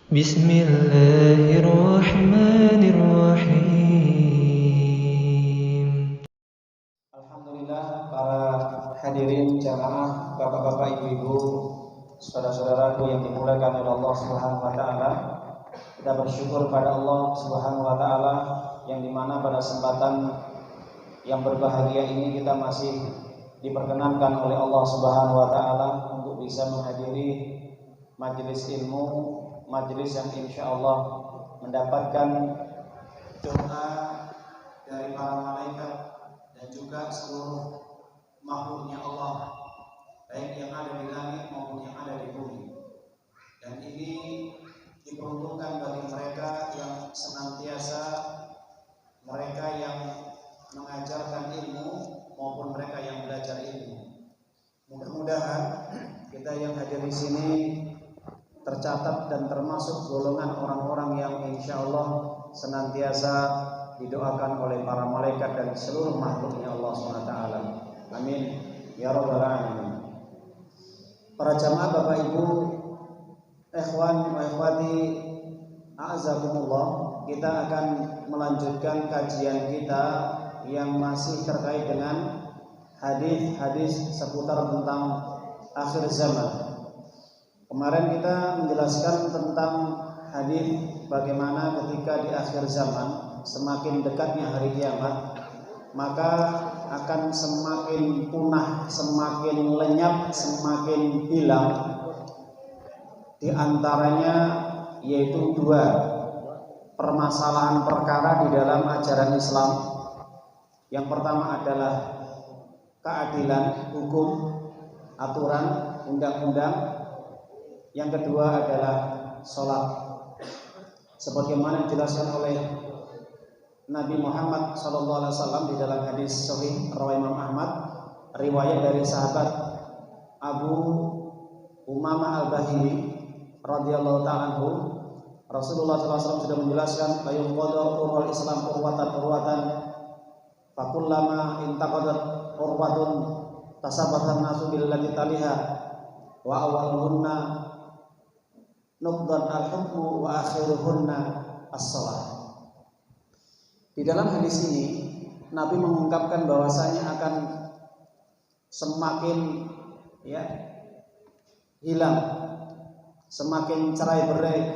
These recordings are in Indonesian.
Bismillahirrahmanirrahim. Alhamdulillah, para hadirin jamaah, bapak-bapak, ibu-ibu, saudara-saudaraku yang dimuliakan oleh Allah Subhanahu wa taala. Kita bersyukur pada Allah Subhanahu wa taala yang dimana pada kesempatan yang berbahagia ini kita masih diperkenankan oleh Allah Subhanahu wa taala untuk bisa menghadiri majelis ilmu, majelis yang insya Allah mendapatkan doa dari para malaikat dan juga seluruh makhluknya Allah, baik yang ada di langit maupun yang ada di bumi. Dan ini diperuntukkan bagi mereka yang senantiasa, mereka yang mengajarkan ilmu maupun mereka yang belajar ilmu. Mudah-mudahan kita yang hadir di sini tercatat dan termasuk golongan orang-orang yang insya Allah senantiasa didoakan oleh para malaikat dan seluruh makhluknya Allah SWT. Amin ya rabbal alamin. Para jamaah, bapak ibu, ikhwan wa ikhwati, a'azakumullah, kita akan melanjutkan kajian kita yang masih terkait dengan hadis-hadis seputar tentang akhir zaman. Kemarin kita menjelaskan tentang hadis bagaimana ketika di akhir zaman semakin dekatnya hari kiamat, maka akan semakin punah, semakin lenyap, semakin hilang. Di antaranya yaitu dua permasalahan perkara di dalam ajaran Islam. Yang pertama adalah keadilan, hukum, aturan, undang-undang. Yang kedua adalah sholat. Sebagaimana dijelaskan oleh Nabi Muhammad SAW di dalam hadis sahih riwayat Imam Ahmad, riwayat dari sahabat Abu Umamah Al-Bahili radhiyallahu ta'ala anhu, Rasulullah SAW sudah menjelaskan, "Ayul qadar urwal Islam urwatan fakullama intaqadat urwatun tasabbahan nasu billati taliha wa awwaluhunna nuqdan al-hukmu wa akhiruhunna as-shalah." Di dalam hadis ini Nabi mengungkapkan bahwasanya akan semakin hilang, semakin cerai-berai,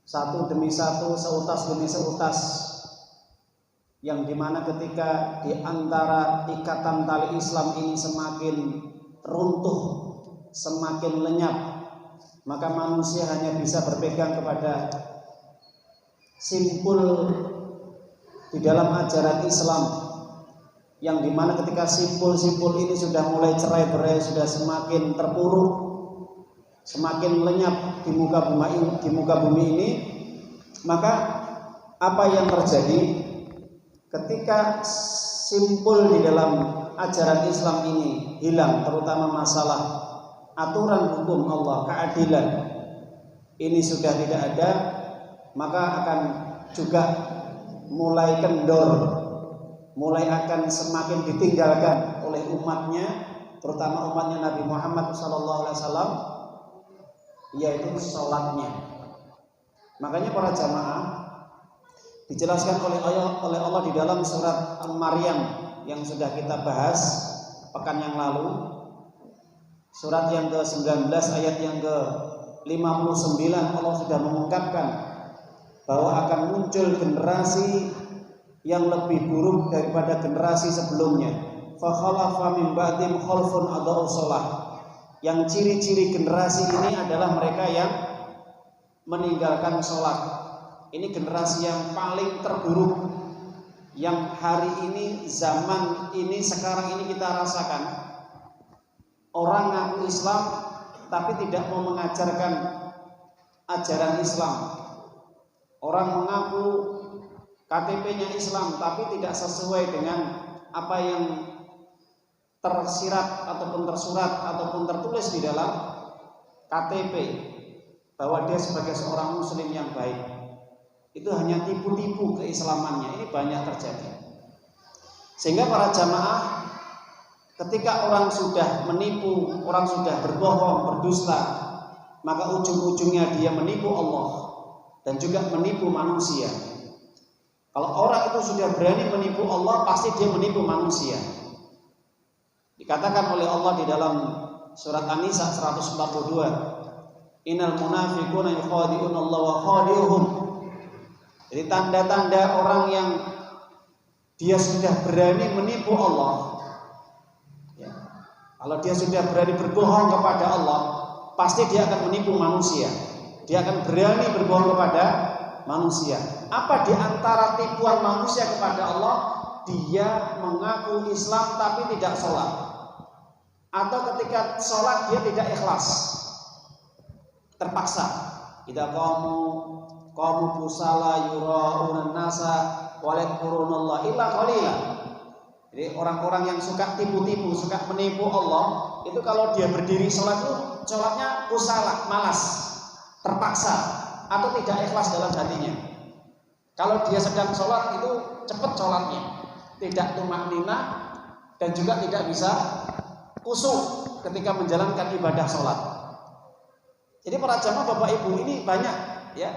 satu demi satu, seutas demi seutas, yang dimana ketika di antara ikatan tali Islam ini semakin runtuh, semakin lenyap, maka manusia hanya bisa berpegang kepada simpul di dalam ajaran Islam, yang dimana ketika simpul-simpul ini sudah mulai cerai-berai, sudah semakin terpuruk, semakin lenyap di muka bumi ini, maka apa yang terjadi ketika simpul di dalam ajaran Islam ini hilang, terutama masalah aturan hukum Allah, keadilan ini sudah tidak ada, maka akan juga mulai kendor, mulai akan semakin ditinggalkan oleh umatnya, terutama umatnya Nabi Muhammad SAW, yaitu sholatnya. Makanya para jamaah, dijelaskan oleh Allah di dalam surat Al-Maryam yang sudah kita bahas pekan yang lalu, surat yang ke-19 ayat yang ke-59, Allah sudah mengungkapkan bahwa akan muncul generasi yang lebih buruk daripada generasi sebelumnya. Fa khalafa min ba'dihim khalfun adaa'us shalah. Yang ciri-ciri generasi ini adalah mereka yang meninggalkan sholat. Ini generasi yang paling terburuk, yang hari ini, zaman ini, sekarang ini kita rasakan. Orang ngaku Islam tapi tidak mau mengajarkan ajaran Islam. Orang mengaku KTP-nya Islam tapi tidak sesuai dengan apa yang tersirat ataupun tersurat ataupun tertulis di dalam KTP, bahwa dia sebagai seorang muslim yang baik. Itu hanya tipu-tipu keislamannya. Ini banyak terjadi. Sehingga para jamaah, ketika orang sudah menipu, orang sudah berbohong, berdusta, maka ujung-ujungnya dia menipu Allah dan juga menipu manusia. Kalau orang itu sudah berani menipu Allah, pasti dia menipu manusia. Dikatakan oleh Allah di dalam surat An-Nisa 142, innal munafiquna yukhadi'una Allah wa khadi'uhum. Jadi tanda-tanda orang yang dia sudah berani menipu Allah, ya. Kalau dia sudah berani berbohong kepada Allah, pasti dia akan menipu manusia. Dia akan berani berbohong kepada manusia. Apa di antara tipuan manusia kepada Allah? Dia mengaku Islam tapi tidak sholat, atau ketika sholat dia tidak ikhlas, terpaksa. Idza qamu kusala yura'unan nasa wa la yadhkurunallah illa qalila. Jadi orang-orang yang suka tipu-tipu, suka menipu Allah, itu kalau dia berdiri sholat itu sholatnya kusala, malas, terpaksa, atau tidak ikhlas dalam hatinya. Kalau dia sedang sholat itu cepat sholatnya, tidak tumakninah, dan juga tidak bisa khusyuk ketika menjalankan ibadah sholat. Jadi para jamaah Bapak Ibu, ini banyak ya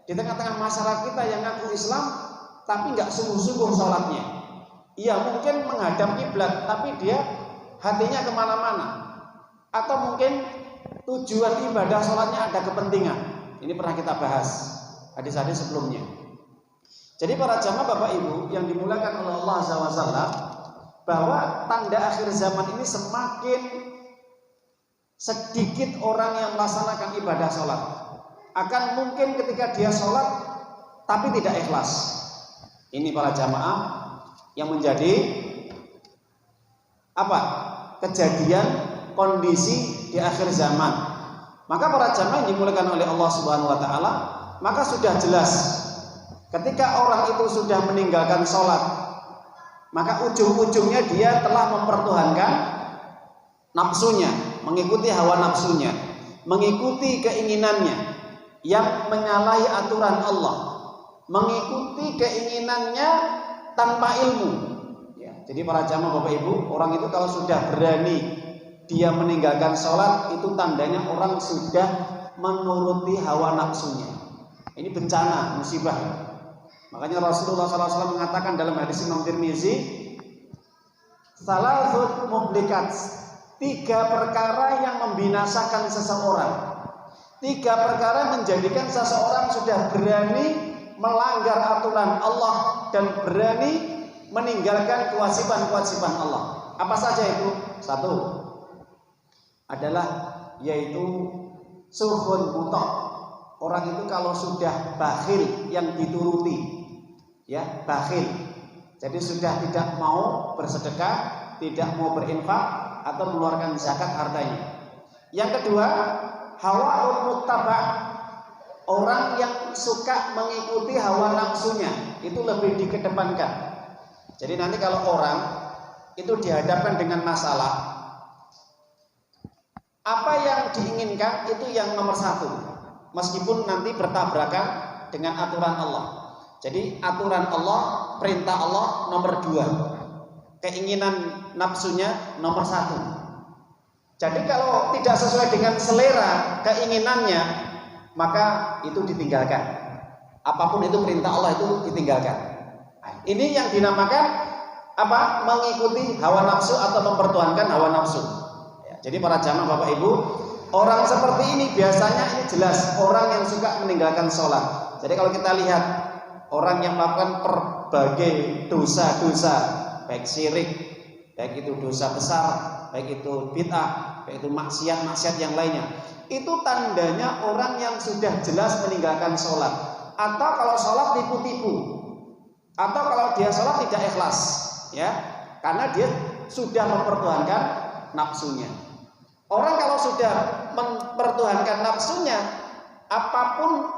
di tengah-tengah masyarakat kita yang ngaku Islam tapi nggak sungguh-sungguh sholatnya. Iya mungkin menghadap kiblat, tapi dia hatinya kemana-mana. Atau mungkin tujuan ibadah sholatnya ada kepentingan. Ini pernah kita bahas hadis-hadis sebelumnya. Jadi para jamaah Bapak Ibu yang dimuliakan oleh Allah SWT, bahwa tanda akhir zaman ini semakin sedikit orang yang melaksanakan ibadah sholat. Akan mungkin ketika dia sholat tapi tidak ikhlas. Ini para jamaah yang menjadi apa? Kejadian kondisi di akhir zaman. Maka para jamaah yang dimuliakan oleh Allah Subhanahu wa taala, maka sudah jelas ketika orang itu sudah meninggalkan sholat, maka ujung-ujungnya dia telah mempertuhankan nafsunya, mengikuti hawa nafsunya, mengikuti keinginannya yang menyalahi aturan Allah, mengikuti keinginannya tanpa ilmu. Ya, jadi para jamaah Bapak Ibu, orang itu kalau sudah berani dia meninggalkan sholat, itu tandanya orang sudah menuruti hawa nafsunya. Ini bencana, musibah. Makanya Rasulullah SAW mengatakan dalam hadis Imam Tirmizi, salasun muhlikat, 3 perkara yang membinasakan seseorang. 3 perkara menjadikan seseorang sudah berani melanggar aturan Allah dan berani meninggalkan kewajiban-kewajiban Allah. Apa saja itu? 1 adalah yaitu suhun mutok. Orang itu kalau sudah bakhil yang dituruti, ya bakhil, jadi sudah tidak mau bersedekah, tidak mau berinfak atau mengeluarkan zakat hartanya. Yang kedua, hawaul muttaba, orang yang suka mengikuti hawa nafsunya, itu lebih dikedepankan. Jadi nanti kalau orang itu dihadapkan dengan masalah, apa yang diinginkan itu yang nomor 1, meskipun nanti bertabrakan dengan aturan Allah. Jadi aturan Allah, perintah Allah nomor 2, keinginan nafsunya nomor 1. Jadi kalau tidak sesuai dengan selera keinginannya, maka itu ditinggalkan. Apapun itu perintah Allah itu ditinggalkan. Nah, ini yang dinamakan apa? Mengikuti hawa nafsu atau mempertuhankan hawa nafsu. Ya, jadi para jamaah Bapak Ibu, orang seperti ini biasanya ini jelas orang yang suka meninggalkan sholat. Jadi kalau kita lihat orang yang melakukan berbagai dosa-dosa, baik syirik, baik itu dosa besar, baik itu bid'ah, baik itu maksiat-maksiat yang lainnya, itu tandanya orang yang sudah jelas meninggalkan sholat. Atau kalau sholat tipu-tipu, atau kalau dia sholat tidak ikhlas, ya, karena dia sudah mempertuhankan nafsunya. Orang kalau sudah mempertuhankan nafsunya, apapun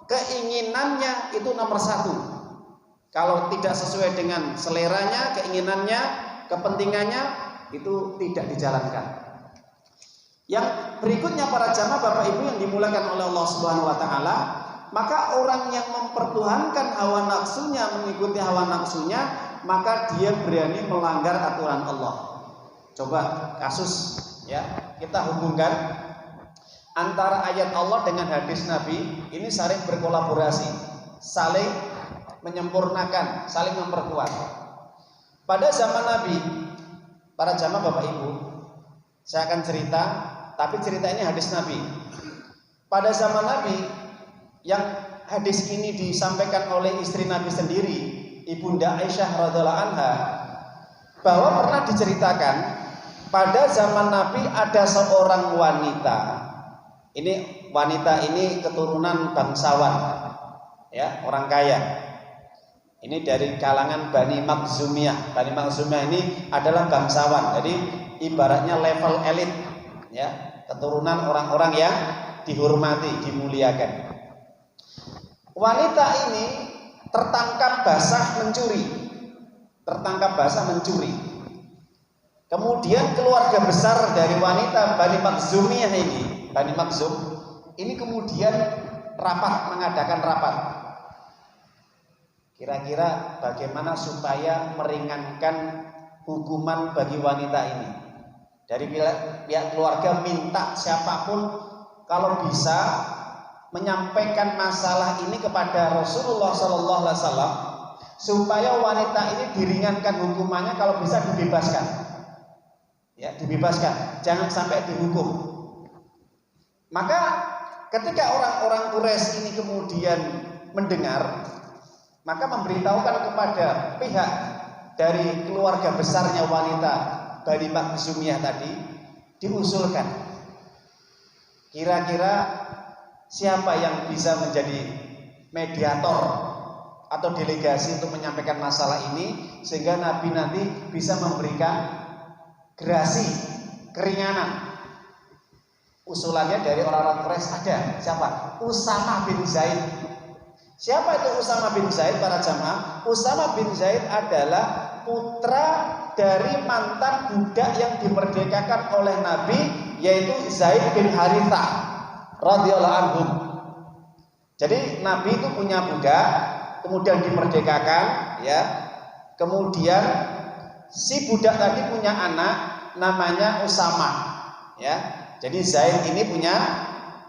keinginannya itu nomor 1. Kalau tidak sesuai dengan seleranya, keinginannya, kepentingannya, itu tidak dijalankan. Yang berikutnya para jamaah Bapak Ibu yang dimuliakan oleh Allah Subhanahu wa taala, maka orang yang mempertuhankan hawa nafsunya, mengikuti hawa nafsunya, maka dia berani melanggar aturan Allah. Coba kasus, ya, kita hubungkan antara ayat Allah dengan hadis Nabi ini saling berkolaborasi, saling menyempurnakan, saling memperkuat. Pada zaman Nabi, para jamaah Bapak Ibu, saya akan cerita, tapi cerita ini hadis Nabi. Pada zaman Nabi, yang hadis ini disampaikan oleh istri Nabi sendiri, Ibunda Aisyah radhiyallahu anha, bahwa pernah diceritakan pada zaman Nabi ada seorang wanita. Ini wanita ini keturunan bangsawan, ya, orang kaya. Ini dari kalangan Bani Makhzumiyah. Bani Makhzumiyah ini adalah bangsawan. Jadi ibaratnya level elit, ya, keturunan orang-orang yang dihormati, dimuliakan. Wanita ini tertangkap basah mencuri. Kemudian keluarga besar dari wanita Bani Makhzumiyah ini, Bani Makhzum ini kemudian mengadakan rapat. Kira-kira bagaimana supaya meringankan hukuman bagi wanita ini. Dari pihak keluarga minta siapapun kalau bisa menyampaikan masalah ini kepada Rasulullah SAW supaya wanita ini diringankan hukumannya, kalau bisa dibebaskan. Ya, dibebaskan, jangan sampai dihukum. Maka ketika orang-orang Quraisy ini kemudian mendengar, maka memberitahukan kepada pihak dari keluarga besarnya wanita Bani Makhzumiyah tadi, diusulkan kira-kira siapa yang bisa menjadi mediator atau delegasi untuk menyampaikan masalah ini, sehingga Nabi nanti bisa memberikan gerasi, keringanan. Usulannya dari orang-orang Quraisy ada. Siapa? Usamah bin Zaid. Siapa itu Usamah bin Zaid, para jamaah? Usamah bin Zaid adalah putra dari mantan budak yang dimerdekakan oleh Nabi, yaitu Zaid bin Harithah radhiyallahu anhu. Jadi Nabi itu punya budak, kemudian dimerdekakan, ya. Kemudian si budak tadi punya anak namanya Usamah, ya. Jadi Zaid ini punya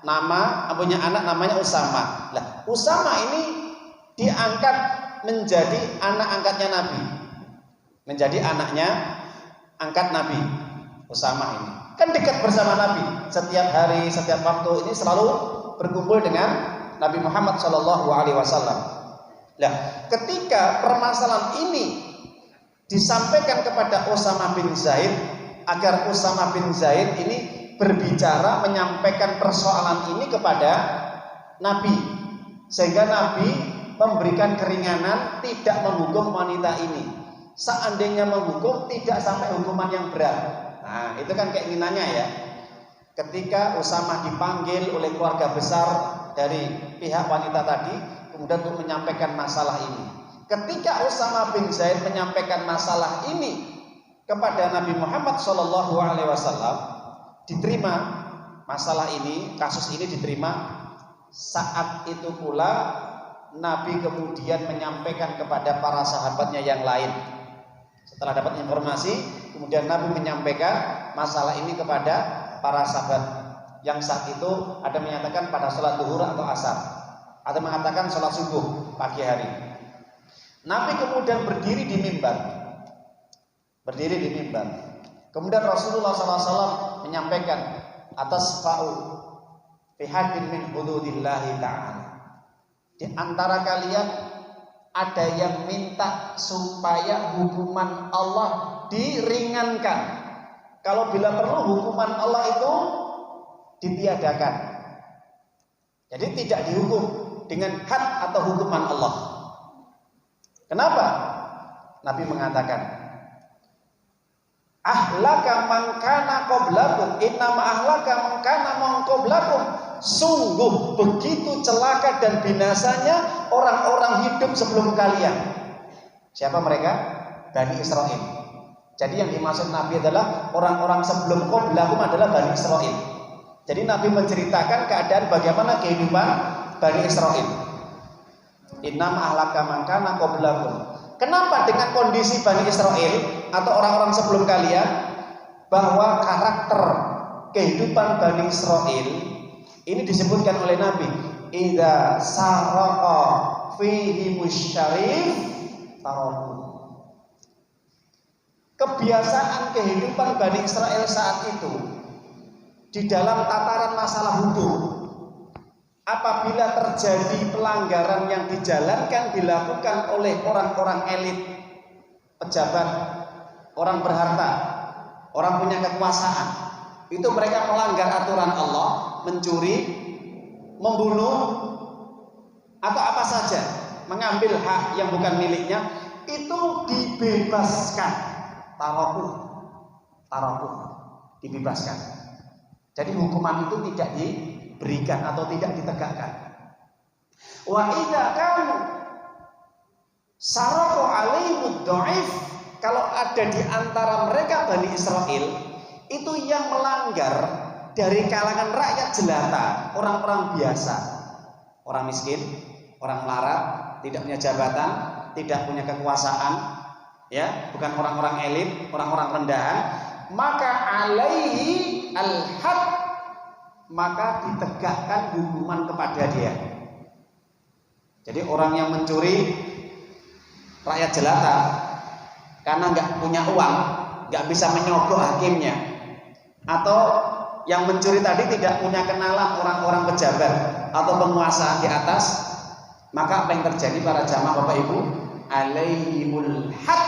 anak namanya Usamah. Lah, Usamah ini diangkat menjadi anak angkatnya Nabi. Menjadi anaknya angkat Nabi, Usamah ini. Kan dekat bersama Nabi. Setiap hari, setiap waktu ini selalu berkumpul dengan Nabi Muhammad SAW. Nah, ketika permasalahan ini disampaikan kepada Usamah bin Zaid, agar Usamah bin Zaid ini berbicara, menyampaikan persoalan ini kepada Nabi, sehingga Nabi memberikan keringanan, tidak menghukum wanita ini. Seandainya menghukum, tidak sampai hukuman yang berat. Nah, itu kan keinginannya, ya. Ketika Usamah dipanggil oleh keluarga besar dari pihak wanita tadi, kemudian untuk menyampaikan masalah ini. Ketika Usamah bin Zaid menyampaikan masalah ini kepada Nabi Muhammad SAW, diterima masalah ini, kasus ini diterima. Saat itu pula Nabi kemudian menyampaikan kepada para sahabatnya yang lain. Setelah dapat informasi, kemudian Nabi menyampaikan masalah ini kepada para sahabat. Yang saat itu ada menyatakan pada sholat zuhur atau asar, atau mengatakan sholat subuh pagi hari. Nabi kemudian berdiri di mimbar. Kemudian Rasulullah SAW menyampaikan, atas fa'u fi haddin min hududillahi ta'ala. Di antara kalian ada yang minta supaya hukuman Allah diringankan. Kalau bila perlu hukuman Allah itu ditiadakan. Jadi tidak dihukum dengan had atau hukuman Allah. Kenapa? Nabi mengatakan, ahlaka man kana qablakum, innama ahlaka man kana man qablakum. Sungguh begitu celaka dan binasanya orang-orang hidup sebelum kalian. Siapa mereka? Bani Israel. Jadi yang dimaksud Nabi adalah orang-orang sebelum qablakum adalah Bani Israel. Jadi Nabi menceritakan keadaan bagaimana kehidupan Bani Israel. Innama ahlaka man kana qablakum. Kenapa dengan kondisi Bani Israel atau orang-orang sebelum kalian, bahwa karakter kehidupan Bani Israel Ini disebutkan oleh Nabi, idza saraqa fihi musyarif taraku. Kebiasaan kehidupan Bani Israel saat itu di dalam tataran masalah hukum, apabila terjadi pelanggaran yang dilakukan oleh orang-orang elit, pejabat, orang berharta, orang punya kekuasaan, itu mereka melanggar aturan Allah, mencuri, membunuh, atau apa saja, mengambil hak yang bukan miliknya, itu dibebaskan. Tarakuh dibebaskan. Jadi hukuman itu tidak diberikan atau tidak ditegakkan. Wa idza kanu saraqu alaihimud dhaif, kalau ada di antara mereka Bani Israel itu yang melanggar dari kalangan rakyat jelata, orang-orang biasa, orang miskin, orang melarat, tidak punya jabatan, tidak punya kekuasaan, ya, bukan orang-orang elit, orang-orang rendahan, maka alaihi al-had, maka ditegakkan hukuman kepada dia. Jadi orang yang mencuri, rakyat jelata, karena nggak punya uang, nggak bisa menyogok hakimnya, atau yang mencuri tadi tidak punya kenalan orang-orang pejabat atau penguasa di atas, maka apa yang terjadi para jamaah Bapak Ibu? Alaihimul had,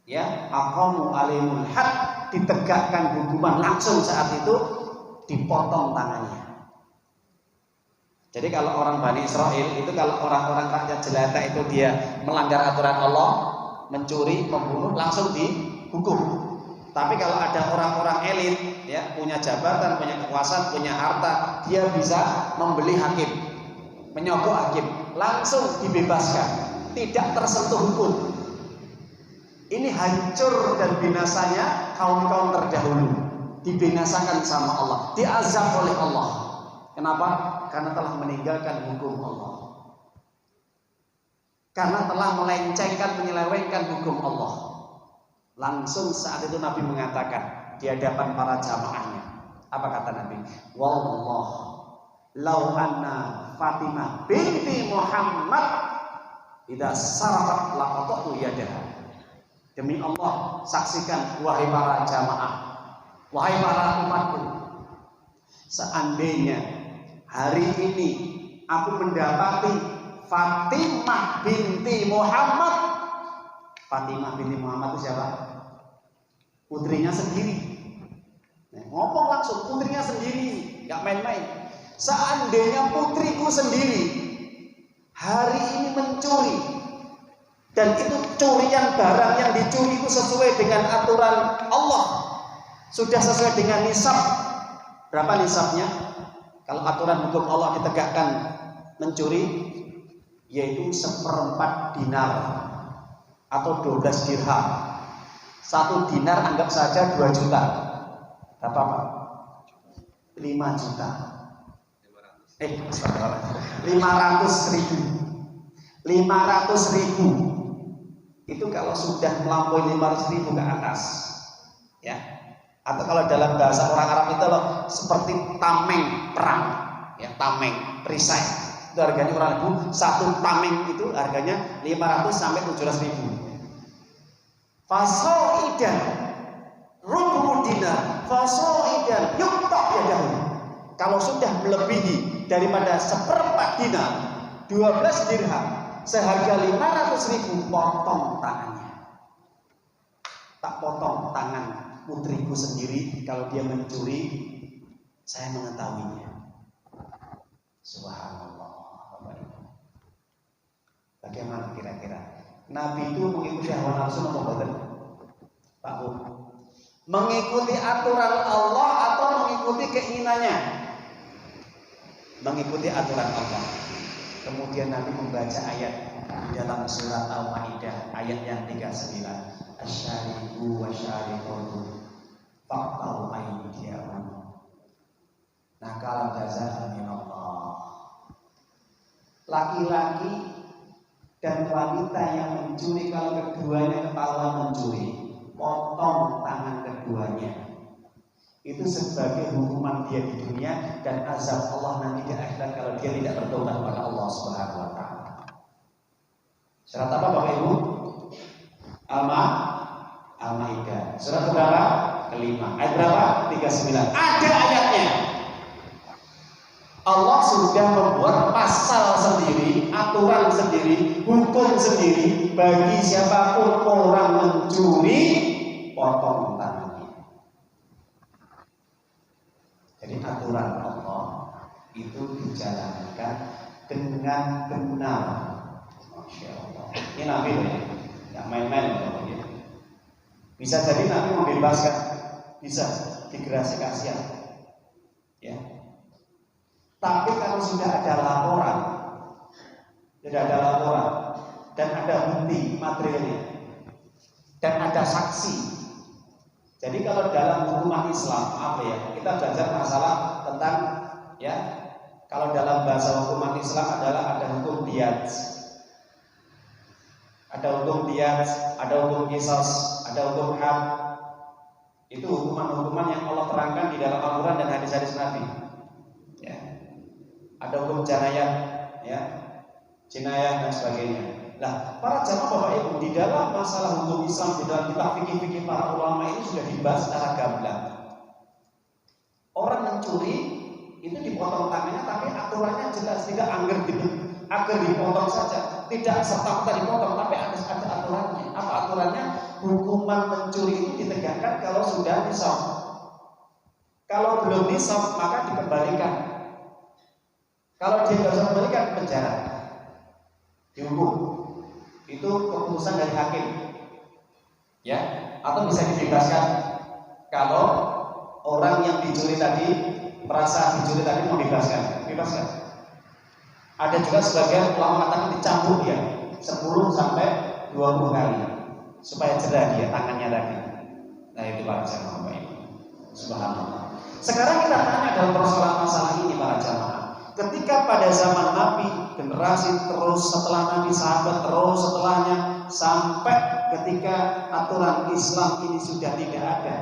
ya, aqamu alaihimul had, ditegakkan hukuman langsung saat itu, dipotong tangannya. Jadi kalau orang Bani Israel itu, kalau orang-orang rakyat jelata itu dia melanggar aturan Allah, mencuri, membunuh, langsung dihukum. Tapi kalau ada orang-orang elit, ya, punya jabatan, punya kekuasaan, punya harta, dia bisa membeli hakim, menyogok hakim, langsung dibebaskan, tidak tersentuh hukum. Ini hancur dan binasanya kaum-kaum terdahulu, dibinasakan sama Allah, diazab oleh Allah. Kenapa? Karena telah meninggalkan hukum Allah, karena telah melencengkan, menyelewengkan hukum Allah. Langsung saat itu Nabi mengatakan di hadapan para jamaahnya, apa kata Nabi? Wallah lau anna Fatimah binti Muhammad idza sarafat laqatatu yadaha. Demi Allah, saksikan wahai para jamaah, wahai para umatku, seandainya hari ini aku mendapati Fatimah binti Muhammad. Fatimah binti Muhammad itu siapa? Putrinya sendiri. Ngomong langsung, putrinya sendiri, nggak main-main. Seandainya putriku sendiri hari ini mencuri, dan itu curian barang yang dicuri itu sesuai dengan aturan Allah, sudah sesuai dengan nisab. Berapa nisabnya? Kalau aturan hukum Allah ditegakkan mencuri, yaitu 1/4 dinar atau 12 dirham. 1 dinar anggap saja 2 juta. Berapa Pak? 5 juta. 500.000. 500.000. Itu kalau sudah melampaui 500.000 ke atas, ya. Atau kalau dalam bahasa orang Arab itu loh, seperti tameng perang, ya, tameng perisai. Itu harganya kurang lebih 1 tameng itu harganya 500 sampai 700.000. Fasoidan rubu dinar, fasoidan yuktok yadahu. Kalau sudah melebihi daripada 1/4 dinar, 12 dirham, seharga 500.000, potong tangannya. Tak potong tangan putriku sendiri kalau dia mencuri, saya mengetahuinya. Subhanallah. Bagaimana kira-kira? Nabi itu mengikuti hawa nafsu atau bukan? Pak Bu, mengikuti aturan Allah atau mengikuti keinginannya? Mengikuti aturan Allah. Kemudian Nabi membaca ayat di dalam surat Al-Maidah ayat yang 39. Asyariku wa syarikatu faqta'u aydiyahum nakalan jazaan min Allah. Laki-laki dan wanita yang mencuri, kalau keduanya ketahuan mencuri, potong tangan keduanya. itu sebagai hukuman dia di dunia dan azab Allah nanti di akhirat kalau dia tidak bertobat kepada Allah Subhanahu wa taala. Surat apa Bapak Ibu? Al-Maidah. Surat berapa? Kelima. Ayat berapa? 39. Ada ayatnya. Allah sudah membuat pasal sendiri, aturan sendiri, hukum sendiri bagi siapapun orang mencuri, potong tangannya. Jadi aturan Allah itu dijalankan dengan benar. Masya Allah. Ini Nabi ya, nggak main-main ya. Bisa jadi Nabi membebaskan, bisa digerasi kasihan, ya. Tapi kalau sudah ada laporan, dan ada bukti materialnya, dan ada saksi. Jadi kalau dalam hukuman Islam, apa ya? Kita belajar masalah tentang, ya, kalau dalam bahasa hukuman Islam adalah ada hukum diyat, ada hukum qisas, ada hukum had. Itu hukuman-hukuman yang Allah terangkan di dalam Al-Quran dan hadis-hadis Nabi. Ya. Ada hukum janayah, ya, jinayah dan sebagainya. Nah, para jamaah Bapak Ibu, di dalam masalah hukum Islam, di dalam kitab fikih-fikih para ulama ini sudah dibahas secara gamblang. Orang mencuri itu dipotong tangannya, tapi aturannya jelas, tidak agar dipotong saja, tidak serta-merta dipotong, tapi ada aturannya. Apa aturannya? Hukuman mencuri itu ditegakkan kalau sudah nisab. Kalau belum nisab maka dikembalikan. Kalau dia nggak bisa kembalikan, penjara, dihukum. Itu keputusan dari hakim, ya. Atau bisa dibebaskan kalau orang yang dicuri tadi merasa dicuri tadi mau bebaskan. Ada juga sebagian ulama mengatakan dicambuk dia 10 sampai 20 kali supaya cedera dia tangannya tadi. Nah itu para jamaah Bapak Ibu. Subhanallah. Sekarang kita tanya dalam persoalan masalah ini para jamaah. Ketika pada zaman Nabi, generasi terus setelah Nabi, sahabat terus setelahnya, sampai ketika aturan Islam ini sudah tidak ada,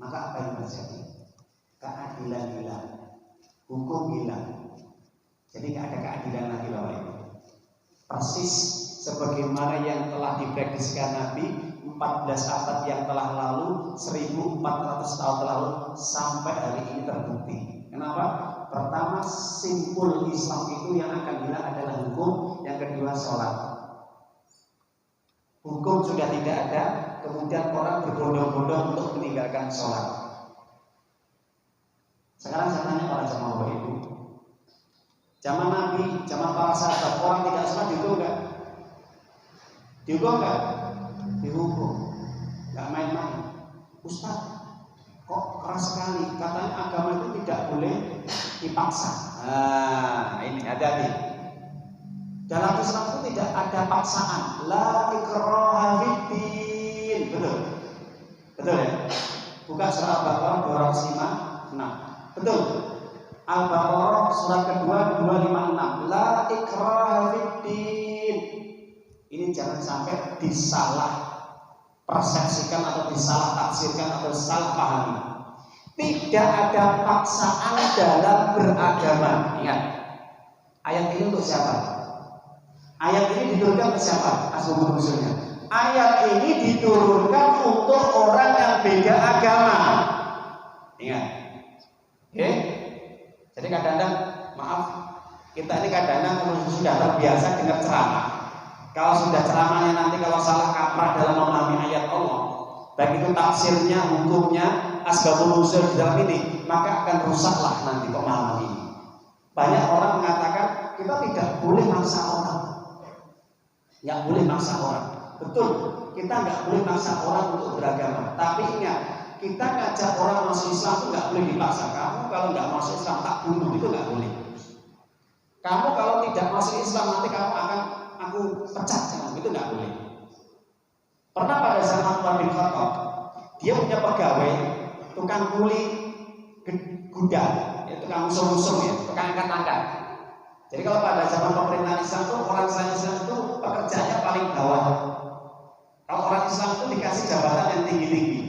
maka apa yang terjadi? Keadilan hilang, hukum hilang. Jadi tidak ada keadilan lagi Bapak Ibu. Persis sebagaimana yang telah diprediksi Nabi 14 abad yang telah lalu, 1400 tahun lalu, sampai hari ini terbukti. Kenapa? Pertama, simpul Islam itu yang akan hilang adalah hukum. Yang kedua, sholat. Hukum sudah tidak ada, kemudian orang berbondong-bondong untuk meninggalkan sholat. Sekarang saya tanya para jamaah Bapak Ibu, zaman Nabi, zaman para sahabat, orang tidak sholat dihukum enggak? Dihukum enggak? Dihukum. Enggak main-main. Ustaz, kok keras sekali? Katanya agama itu tidak boleh dipaksa. Nah, ini hati-hati. Dalam Islam itu tidak ada paksaan. La ikraha fiddin. Betul. Betul ya? Buka surah Al-Baqarah 256. Betul. Al-Baqarah surat kedua 256. La ikraha fiddin. Ini jangan sampai disalah persepsikan atau disalah tafsirkan atau salah pahami. Tidak ada paksaan dalam beragama. Ingat, ayat ini untuk siapa? Ayat ini diturunkan ke siapa? Asal-usulnya. Ayat ini diturunkan untuk orang yang beda agama. Ingat, oke? Jadi kadang-kadang, maaf, kita ini kadang-kadang sudah terbiasa dengar ceramah. Kalau sudah ceramahnya nanti kalau salah kaprah dalam memahami ayat Allah, baik itu tafsirnya, hukumnya, asbabun nuzul di dalam ini, maka akan rusaklah nanti pemahaman ini. Banyak orang mengatakan kita tidak boleh maksa orang, nggak boleh maksa orang. Betul, kita nggak boleh maksa orang untuk beragama. Tapi ingat, kita ngajak orang masuk Islam itu nggak boleh dipaksa. Kamu kalau nggak masuk Islam tak bunuh, itu nggak boleh. Kamu kalau tidak masuk Islam nanti kamu akan aku pecat, itu nggak boleh. Pernah pada zaman Umar bin Khattab, dia punya pegawai tukang kuli gudang, ya, tukang usung-usung ya, tukang angkat-angkat. Jadi kalau pada zaman pemerintahan Islam itu orang Islam itu pekerjaannya paling bawah. Kalau orang Islam itu dikasih jabatan yang tinggi-tinggi.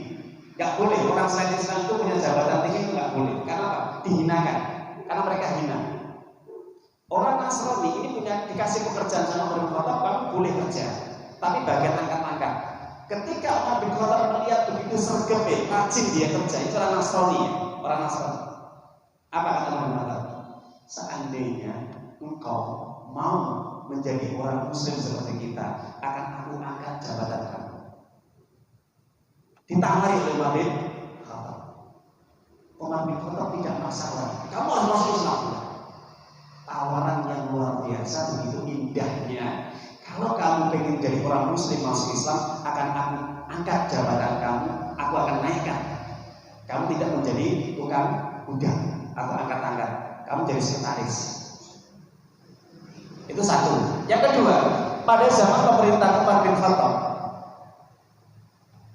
Nggak boleh orang selain Islam itu punya jabatan tinggi, itu nggak boleh. Karena apa? Dihinakan. Karena mereka hina. Orang Nasrani ini dikasih pekerjaan sama Umar bin Khattab, kamu boleh kerja, tapi bagian angkat-angkat. Ketika Umar bin Khattab melihat begitu sergap, rajin dia kerja, itu orang Nasrani, ya? Orang Nasrani. Apa kata Umar bin Khattab? Seandainya engkau mau menjadi orang Muslim seperti kita, akan aku angkat jabatan kamu. Ditawari oleh Umar bin Khattab. Umar bin Khattab tidak masalah. Kamu harus masuk Islam. Tawaran yang luar biasa, begitu indahnya. Kalau kamu pengen jadi orang Muslim masuk Islam, akan aku angkat jabatan kamu, aku akan naikkan. Kamu tidak menjadi tukang budak, aku angkat-angkat. Kamu jadi sekretaris. Itu satu. Yang kedua, pada zaman pemerintahan Umar bin Khattab,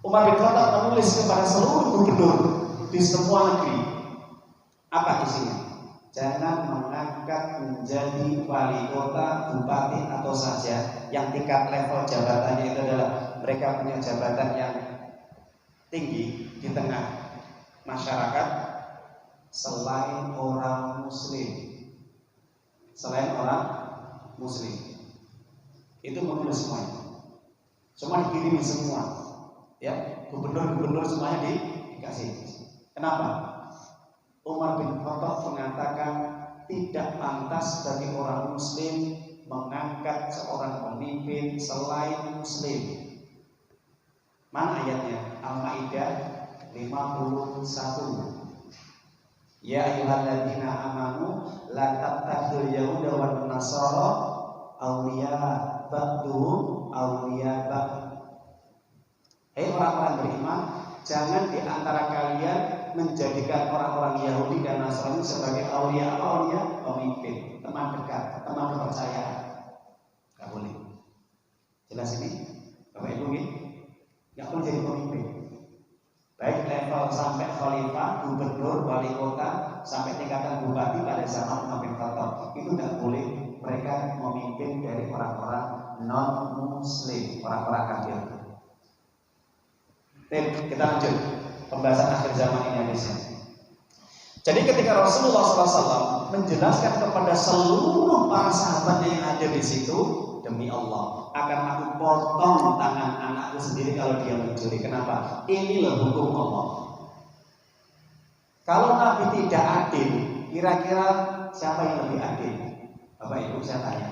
Umar bin Khattab menulis kepada seluruh gubernur di semua negeri. Apa isinya? Jangan mengangkat menjadi wali kota, bupati atau saja yang tingkat level jabatannya itu adalah mereka punya jabatan yang tinggi di tengah masyarakat selain orang Muslim. Selain orang Muslim. Itu menulis semuanya. Semua dikirimi semua. Ya, gubernur-gubernur semuanya dikasih. Kenapa? Umar bin Khattab mengatakan tidak pantas bagi orang Muslim mengangkat seorang pemimpin selain Muslim. Mana ayatnya? Al-Maidah 51. Ya ayyuhalladzina amanu la tattakhidul yahuda wan nasara awliya ba'duhum awliya ba'd. Hei orang-orang beriman, jangan di antara kalian menjadikan orang-orang Yahudi dan Nasrani sebagai aulia pemimpin, teman dekat, teman kepercayaan. Gak boleh. Jelas ini? Bapak Ibu ini? Gak boleh jadi pemimpin. Baik level sampai khalifah, gubernur, wali kota, sampai tingkatan bupati pada zaman Umar bin Khattab, itu gak boleh mereka memimpin dari orang-orang non-Muslim, orang-orang kafir. Kita lanjut pembahasan akhir zaman ini habisnya. Jadi ketika Rasulullah SAW menjelaskan kepada seluruh para sahabat yang ada di situ, demi Allah akan aku potong tangan anakku sendiri kalau dia mencuri. Kenapa? Inilah hukum Allah. Kalau Nabi tidak adil, kira-kira siapa yang lebih adil? Bapak Ibu saya tanya.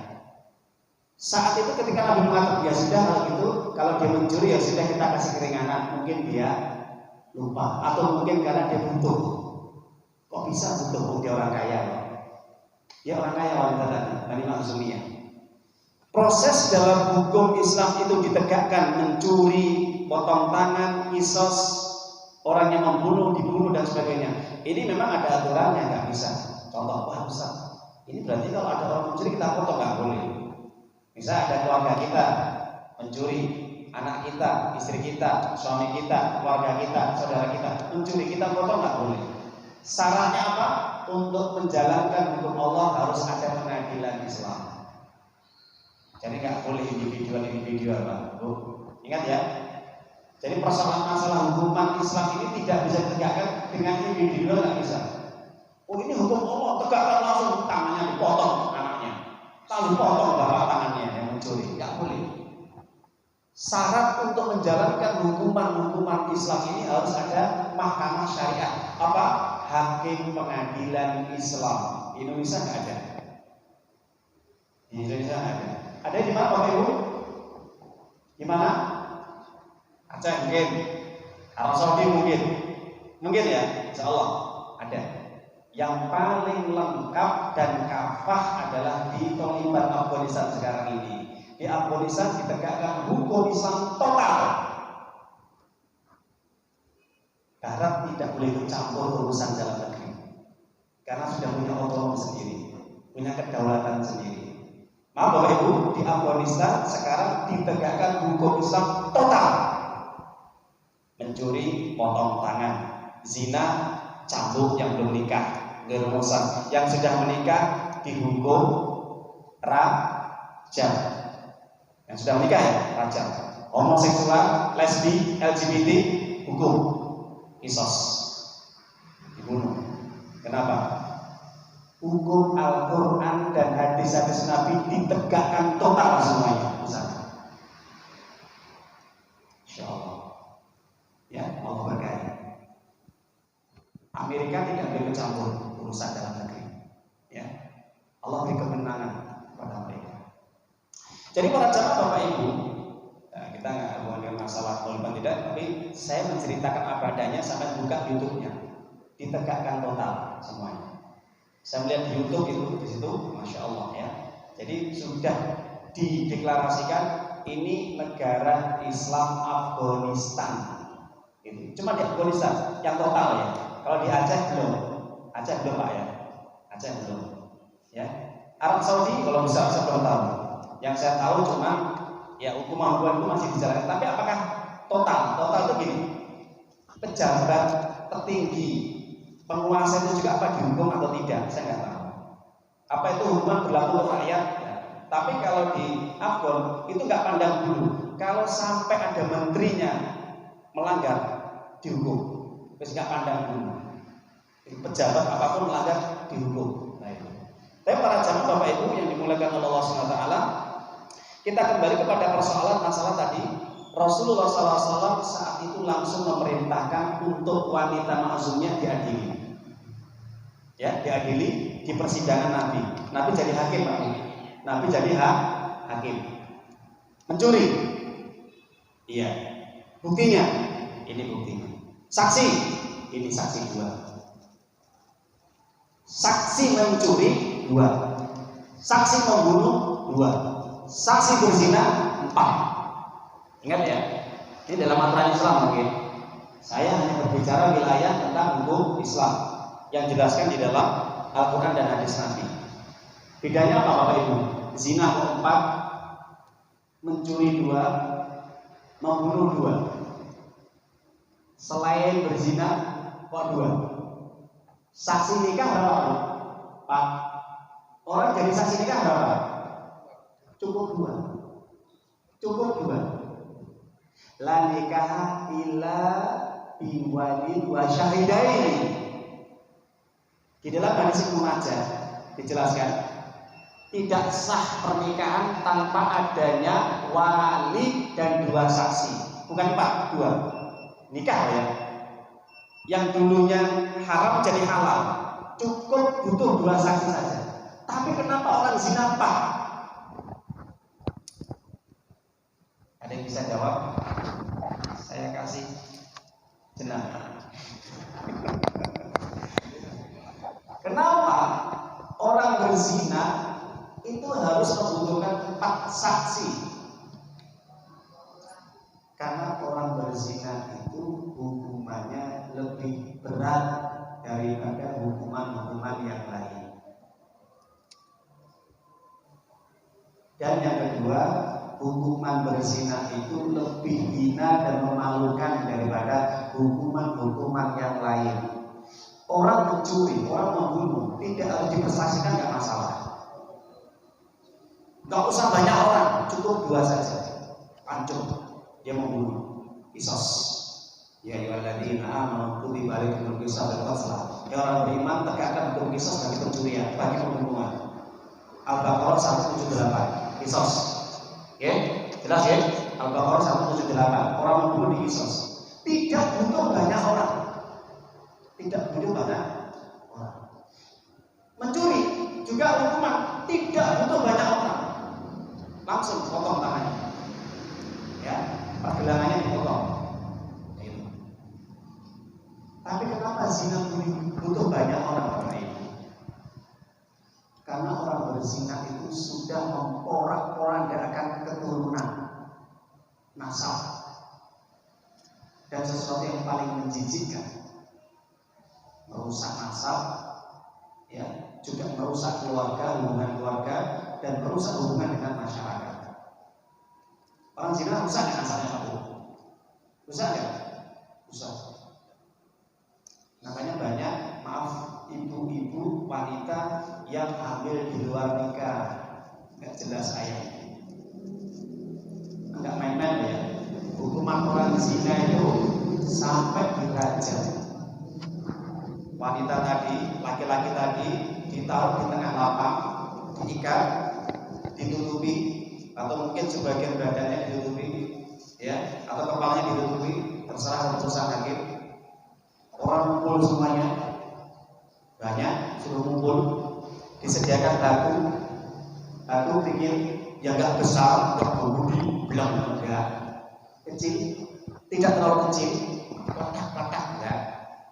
Saat itu ketika Nabi mengatakan ya sudah kalau gitu, kalau dia mencuri ya sudah kita kasih keringanan, mungkin dia lupa atau mungkin karena dia butuh. Kok bisa butuh? Dia orang kaya. Ya orang kaya wanita tadi, Bani Makhzumiyah. Proses dalam hukum Islam itu ditegakkan mencuri, potong tangan, kisos, orang yang membunuh dibunuh dan sebagainya. Ini memang ada aturannya, nggak bisa. Contoh, wah besar. Ini berarti kalau ada orang mencuri kita potong nggak boleh. Misal ada keluarga kita mencuri, anak kita, istri kita, suami kita, keluarga kita, saudara kita mencuri, kita potong nggak boleh. Syaratnya apa? Untuk menjalankan hukum Allah harus ada pengadilan Islam. Jadi nggak boleh individual, Pak. Bu, ingat ya. Jadi persoalan masalah hukuman Islam ini tidak bisa ditegakkan dengan individual, nggak bisa. Oh ini hukum Allah, tegakkan langsung tangannya dipotong anaknya, lalu potong bapak tangannya yang mencuri, nggak boleh. Syarat untuk menjalankan hukuman Islam ini harus ada mahkamah syariat. Apa? Hakim pengadilan Islam. Di Indonesia nggak ada. Di Indonesia nggak ada. Ada di mana Bapak Ibu? Di mana? Aceh mungkin, Arab Saudi mungkin ya. Insya Allah ada. Yang paling lengkap dan kafah adalah di Taliban Afghanistan sekarang ini. Di Afghanistan ditegakkan hukum Islam total. Barat tidak boleh bercampur urusan dalam negeri karena sudah punya otonomi sendiri, punya kedaulatan sendiri. Maaf Bapak Ibu, di Afghanistan sekarang ditegakkan hukum Islam total. Mencuri, potong tangan. Zina, cambuk yang belum nikah, germusan. Yang sudah menikah dihukum rajam. Yang sudah menikah ya, rajam. Homoseksual, lesbi, LGBT, hukum. Qisas, dibunuh. Kenapa? Hukum Al-Quran dan hadis-hadis Nabi ditegakkan total semuanya. Insya Allah. Ya, Allah berkati. Amerika tidak boleh campur urusan dalam negeri. Ya, Allah beri kemenangan pada mereka. Jadi para jamaah Bapak Ibu, kita nggak ngomongin masalah korban tidak, tapi saya menceritakan apa adanya sampai buka YouTube-nya, ditegakkan total semuanya. Saya melihat di YouTube itu di situ, masya Allah ya. Jadi sudah dideklarasikan ini negara Islam Afghanistan. Itu cuma di Afghanistan yang total ya. Kalau di Aceh belum, Aceh belum Pak ya, Aceh belum. Ya, Arab Saudi kalau bisa saya belum tahu. Yang saya tahu cuma ya hukuman itu masih dijalankan. Tapi apakah total? Total itu gini, pejabat tertinggi penguasa itu juga apa dihukum atau tidak? Saya nggak tahu. Apa itu hukuman berlaku untuk rakyat? Ya. Tapi kalau di Afgan itu nggak pandang dulu. Kalau sampai ada menterinya melanggar, dihukum. Terus nggak pandang dulu. Pejabat apapun melanggar, dihukum. Nah itu. Tapi para jamaah Bapak Ibu yang dimuliakan oleh Allah SWT, kita kembali kepada persoalan masalah tadi. Rasulullah SAW saat itu langsung memerintahkan untuk wanita ma'zumnya diadili. Ya, diadili di persidangan Nabi. Nabi jadi hakim, Pak. Nabi jadi hakim. Mencuri. Iya. Buktinya, ini buktinya. Saksi, ini saksi 2. Saksi mencuri 2. Saksi membunuh 2. Saksi berzina 4. Ingat ya, ini dalam aturan Islam mungkin. Saya hanya berbicara wilayah tentang hukum Islam yang jelaskan di dalam Al-Quran dan hadis Nabi. Bedanya apa Bapak Ibu? Zina 4, mencuri 2, membunuh 2. Selain berzina kok 2. Saksi nikah berapa Pak? Orang jadi saksi nikah berapa? Cukup 2. Cukup 2. La nikah illa biwali wa syahidaini. Di dalam hadis Ibnu Majah dijelaskan tidak sah pernikahan tanpa adanya wali dan 2 saksi. Bukan 4, 2. Nikah ya. Yang dulunya haram jadi halal. Cukup butuh 2 saksi saja. Tapi kenapa orang zina Pak? Ada yang bisa jawab? Saya kasih jenah. Kenapa orang berzina itu harus membutuhkan 4 saksi? Karena orang berzina itu hukumannya lebih berat daripada hukuman-hukuman yang lain. Dan yang kedua, hukuman berzina itu lebih hina dan memalukan daripada hukuman-hukuman yang lain. Orang mencuri, orang membunuh, tidak harus diprestasikan, nggak masalah. Nggak usah banyak orang, cukup 2 saja. Pancung, dia membunuh, qisas. Ya ayyuhalladzina amanu kutiba alaikumul qisas bil qatl. Ya orang beriman, tegakkan hukum qisas bagi pencurian, bagi pembunuhan. Al-Baqarah 178, qisas. Ya, jelas ya? Al-Baqarah 178. Orang membunuh di qisas. Tidak butuh banyak orang. Tidak butuh banyak orang. Mencuri juga hukuman tidak butuh banyak orang. Langsung potong tangannya. Ya, pergelangannya dipotong. Itu. Tapi kenapa zina butuh banyak orang Bapak Ibu? Karena orang berzina itu sudah memporak-porandakan keturunan, nasab, dan sesuatu yang paling menjijikkan, merusak nasab, ya, juga merusak keluarga, hubungan keluarga, dan merusak hubungan dengan masyarakat. Orang zina rusak dengan nasabnya Pak. Rusak nggak? Rusak. Makanya banyak, maaf, ibu-ibu wanita yang hamil di luar nikah, nggak jelas ayat, nggak main-main ya. Hukuman orang zina itu sampai dirajam. Wanita tadi, laki-laki tadi ditaruh di tengah lapang, diikat, ditutupi, atau mungkin sebagian badannya ditutupi, ya, atau kepalanya ditutupi, terserah keputusan hakim. Orang kumpul semuanya, banyak, suruh kumpul, disediakan batu bikin yang enggak besar, berbudi, bilang enggak, kecil, tidak terlalu kecil, kotak-kotak enggak,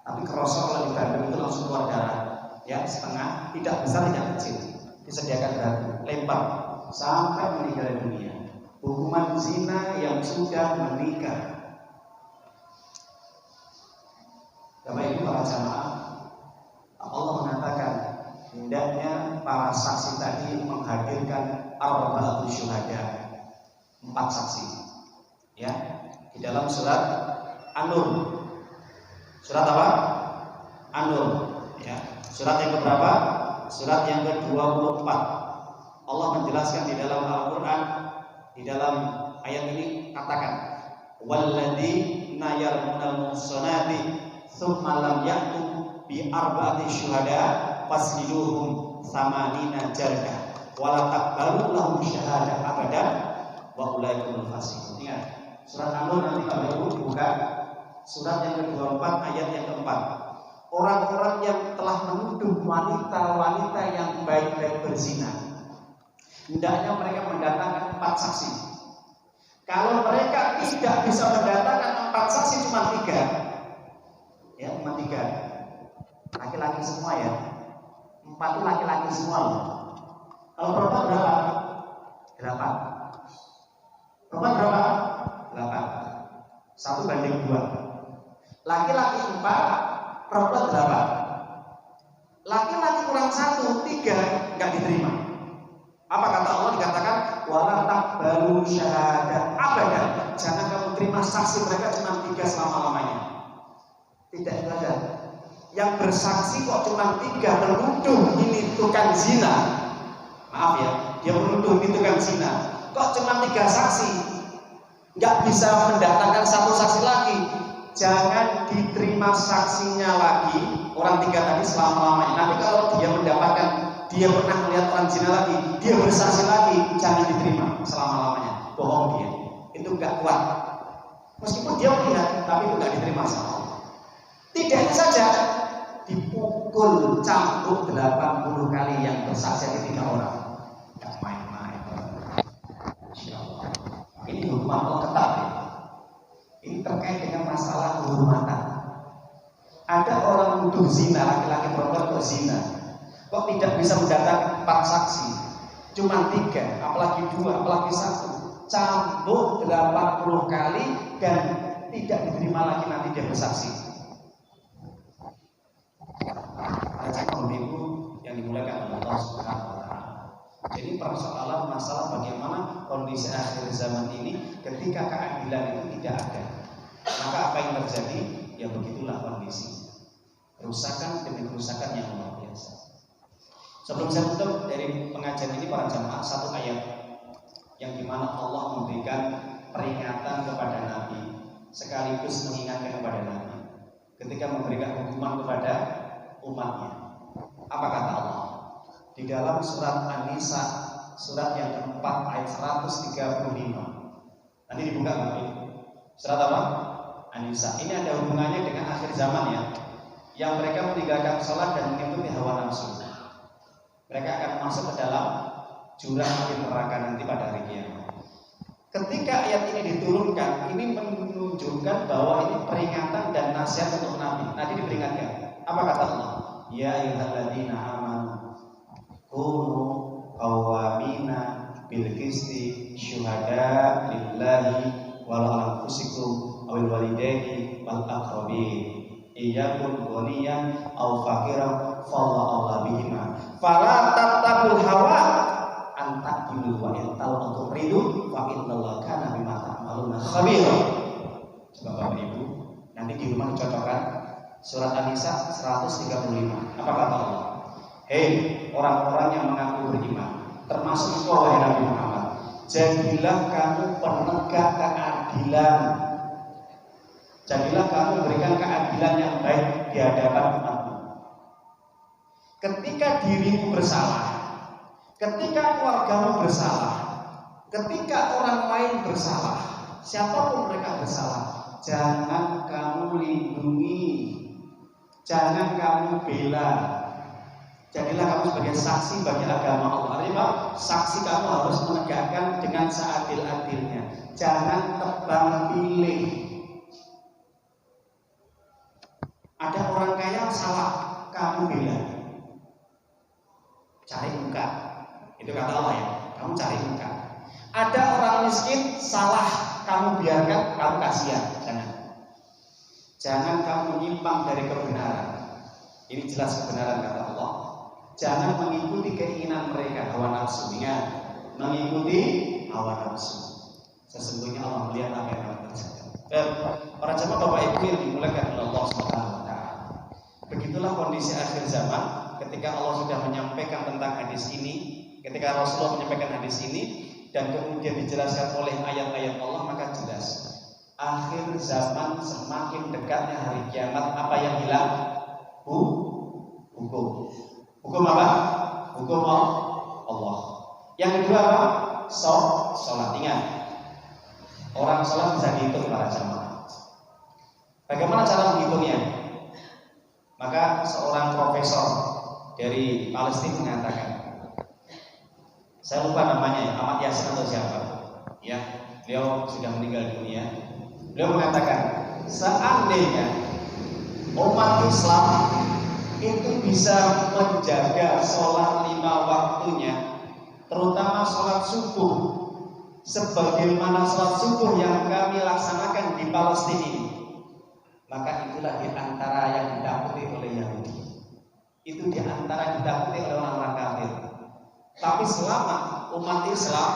tapi kerosok kalau di Bandung itu langsung keluar darah, ya, setengah, tidak besar, tidak kecil, disediakan batu, lempar sampai meninggal dunia. Hukuman zina yang sudah menikah. Bapak Ibu para jamaah, Allah mengatakan hendaknya para saksi tadi menghadirkan arba'atu syuhada, 4 saksi, ya, di dalam surat An-Nur. Surat apa? An-Nur, ya. Surat yang keberapa? Surat yang ke-24. Allah menjelaskan di dalam Al-Quran, di dalam ayat ini katakan, walladzina yarmunal muhsanati tsumma lam ya'tu bi arba'ati syuhada fasliduhum samanina jaldah wala taqbalu lahum syahada abadan wa ulaikumul fasiqun. Ingat, surat An-Nur nanti Bapak Ibu dibuka surat yang ke-24 ayat yang ke-4. Orang-orang yang telah menuduh wanita-wanita yang baik-baik berzina, hendaknya mereka mendatangkan 4 saksi. Kalau mereka tidak bisa mendatangkan 4 saksi, cuma 3. Ya, cuma 3. Laki-laki semua ya. 4 itu laki-laki semua loh. Kalau perempuan berapa? 8. Perempuan berapa? 8. 1 banding 2. Laki-laki 4, perempuan berapa? Laki-laki kurang 1, 3 nggak diterima. Apa kata Allah? Dikatakan wala taqbalu syahadat abadan. Jangan kamu terima saksi mereka cuma 3 selama-lamanya. Tidak ada. Yang bersaksi kok cuma 3, menuduh ini tukang zina. Maaf ya, dia menuduh ini tukang zina. Kok cuma 3 saksi? Nggak bisa mendatangkan 1 saksi lagi. Jangan diterima saksinya lagi. Orang 3 tadi selama-lamanya. Nanti kalau dia mendapatkan, dia pernah melihat orang zina lagi, dia bersaksi lagi, jangan diterima selama-lamanya. Bohong dia. Itu nggak kuat. Meskipun dia melihat, tapi itu nggak diterima sama Allah. Tidak itu saja, dipukul cambuk 80 kali yang bersaksi di 3 orang. Tidak main-main. Insya Allah. Ini hukuman Allah ketat ya. Ini terkait dengan masalah kehormatan. Ada orang nuduh zina, laki-laki perempuan kok zina, kok tidak bisa mendatangkan 4 saksi, cuma 3, apalagi 2, apalagi 1, cambuk 80 kali dan tidak diterima lagi nanti dia bersaksi. Bapak Ibu yang dimuliakan oleh Allah Subhanahu wa taala. Jadi persoalan masalah bagaimana kondisi akhir zaman ini ketika keadilan itu tidak ada. Maka apa yang terjadi? Ya begitulah kondisi. Kerusakan demi kerusakan yang luar biasa. Sebelum saya tutup dari pengajian ini para jamaah, 1 ayat yang dimana Allah memberikan peringatan kepada Nabi sekaligus mengingatkan kepada Nabi ketika memberikan hukuman kepada umatnya. Apa kata Allah? Di dalam surat An-Nisa, surat yang keempat ayat 135. Nanti dibuka nanti. Surat apa? An-Nisa. Ini ada hubungannya dengan akhir zaman ya. Yang mereka meninggalkan sholat dan mengikuti hawa nafsu. Mereka akan masuk ke dalam jurang api neraka nanti pada hari kiamat. Ketika ayat ini diturunkan, ini menunjukkan bahwa ini peringatan dan nasihat untuk Nabi. Nanti diperingatkan. Apa kata Allah? Ya ayyuhalladzina amanu kunu qawwamina bil qisti syuhada lillahi wala anfusikum awil walidaini wal aqrabin iyyakum ghaniyan aw faqiran falla Allah bihima fala tatabul hawa an taqilu wa intal untuk ridu fa innallaha kana bima ta'maluna khabira. Coba Bapak Ibu nanti di rumah dicocokkan surat An-Nisa 135. Apa kata Allah? Hei orang-orang yang mengaku beriman, termasuk engkau wahai Nabi Muhammad, jadilah kamu penegak keadilan. Jadilah kamu memberikan keadilan yang baik di hadapan umatmu. Ketika dirimu bersalah, ketika keluargamu bersalah, ketika orang lain bersalah, siapapun mereka bersalah, jangan kamu lindungi, jangan kamu bela. Jadilah kamu sebagai saksi bagi agama Allah. Artinya saksi kamu harus menegakkan dengan seadil-adilnya. Jangan tebang pilih. Ada orang kaya salah, kamu bela. Cari muka. Itu kata Allah ya. Kamu cari muka. Ada orang miskin salah, kamu biarkan, kamu kasihan. Jangan kamu menyimpang dari kebenaran. Ini jelas kebenaran kata Allah. Jangan mengikuti keinginan mereka, hawa nafsu. Ingat, mengikuti hawa nafsu. Sesungguhnya Allah melihat apa yang kamu kerjakan. Para jemaah Bapak Ibu yang dimuliakan oleh Allah Subhanahu wa taala. Begitulah kondisi akhir zaman ketika Allah sudah menyampaikan tentang hadis ini, ketika Rasulullah menyampaikan hadis ini dan kemudian dijelaskan oleh ayat-ayat Allah, maka jelas akhir zaman semakin dekatnya hari kiamat. Apa yang hilang? Hukum. Hukum apa? Hukum Allah. Yang kedua apa? Sholat. Ingat, orang sholat bisa dihitung para jamaah. Bagaimana cara menghitungnya? Maka seorang profesor dari Palestina mengatakan, saya lupa namanya, Ahmad Yasin atau siapa, ya, beliau sudah meninggal dunia. Beliau mengatakan, seandainya umat Islam itu bisa menjaga sholat 5 waktunya, terutama sholat subuh, sebagaimana sholat subuh yang kami laksanakan di Palestina ini, maka itulah di antara yang ditakuti oleh Yahudi. Itu di antara yang ditakuti oleh orang-orang kafir. Tapi selama umat Islam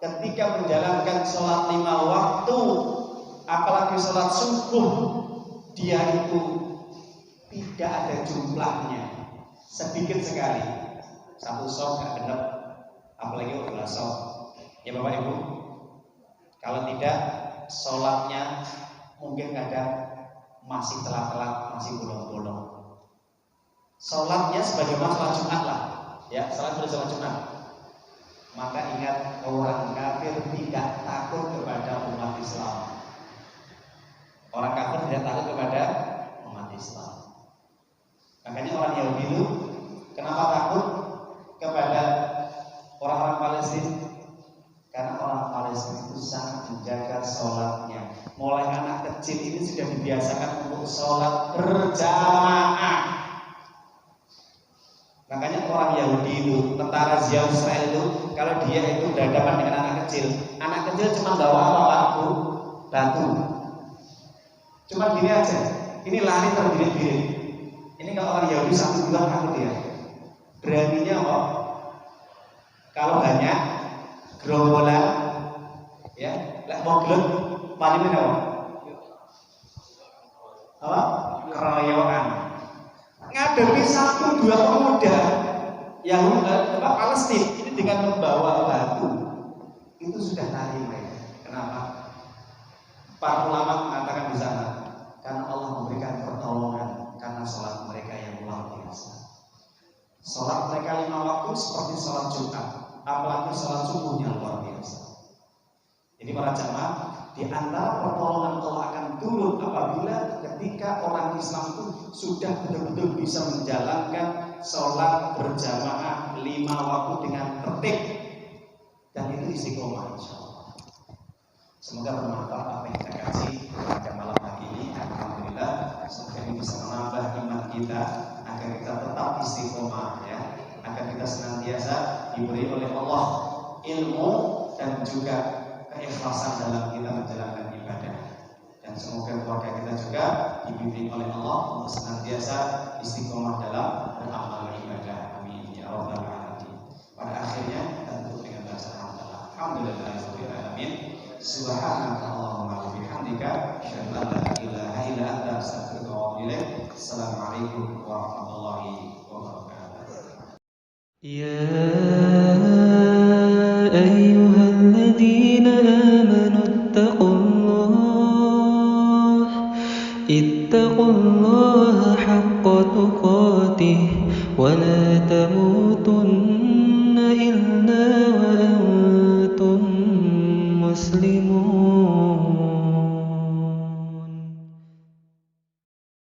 ketika menjalankan sholat 5 waktu, apalagi sholat subuh, dia itu tidak ada jumlahnya, sedikit sekali. Satu sok gak genep, apalagi 12 sok. Ya Bapak Ibu, kalau tidak sholatnya mungkin kadang masih telat-telat, masih bolong-bolong. Sholatnya sebagaimana sholat Jumat lah, ya, sholat Jumat. Maka ingat, orang kafir tidak takut kepada umat Islam. Orang kafir tidak takut kepada umat Islam. Makanya orang Yahudi itu kenapa takut kepada orang-orang Palestina? Karena orang Palestina itu sangat menjaga sholatnya. Mulai anak kecil ini sudah dibiasakan untuk sholat berjamaah. Makanya orang Yahudi itu, tentara Zionis Israel itu, kalau dia itu berhadapan dengan anak kecil cuma bawa apa? Batu. Cuma gini aja, ini lari terbirit-birit. Ini kalau orang Yahudi satu dua takut dia. Beraninya kok. Kalau banyak gerombolan, ya, mau gelut, paling apa? Keroyokan. Ngadepi satu dua pemuda yang Palestina ini dengan membawa batu, itu sudah lari mereka. Kenapa? Para ulama mengatakan di sana, karena Allah memberikan pertolongan karena sholat mereka yang luar biasa. Sholat mereka 5 waktu seperti sholat Jumat, apalagi sholat subuhnya luar biasa. Jadi para jamaah, di antara pertolongan Allah akan turun apabila ketika orang Islam itu sudah betul-betul bisa menjalankan sholat berjamaah 5 waktu dengan tertib, dan itu istiqomah insyaallah. Semoga bermanfaat apa yang kita kaji pada malam hari ini. Alhamdulillah, semoga ini bisa menambah iman kita agar kita tetap istiqomah, ya, agar kita senantiasa diberi oleh Allah ilmu dan juga keikhlasan dalam kita menjalankan ibadah. Dan semoga keluarga kita juga dibimbing oleh Allah untuk senantiasa istiqomah dalam beramal ibadah. Amin ya rabbal alamin. Pada akhirnya kita tutup dengan bacaan alhamdulillahirabbil alamin. Subhanakallahumma wa bihamdika, asyhadu an la ilaha illa anta, astaghfiruka wa atubu ilaik. Assalamualaikum warahmatullahi wabarakatuh. Ya